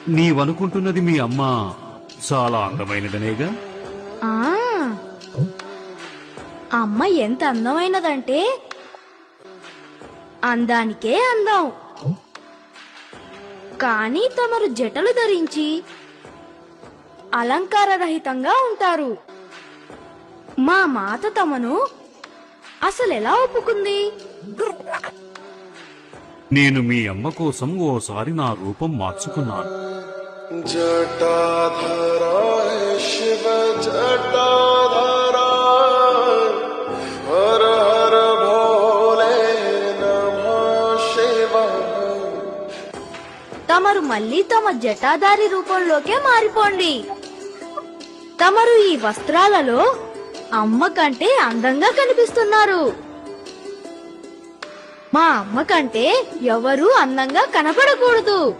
నీవనుకుంటున్నది మీ అమ్మ చాలా అందమైనదనేగా. ఆ అమ్మ ఎంత అందమైనదంటే అందానికే అందం. కానీ తమరు జటలు ధరించి అలంకారరహితంగా ఉంటారు. మా మాత తమను అసలెలా ఒప్పుకుంది? నేను మీ అమ్మ కోసం ఓసారి నా రూపం మార్చుకున్నాను. జటాధరాయ శివ జటాధరాయ హర హర భోలే నమః శివాయ. తమరు మళ్ళీ తమ జటాధారి రూపంలోకే మారిపోండి. తమరు ఈ వస్త్రాలలో అమ్మ కంటే అందంగా కనిపిస్తున్నారు. మా అమ్మ కంటే ఎవరూ అందంగా కనపడకూడదు.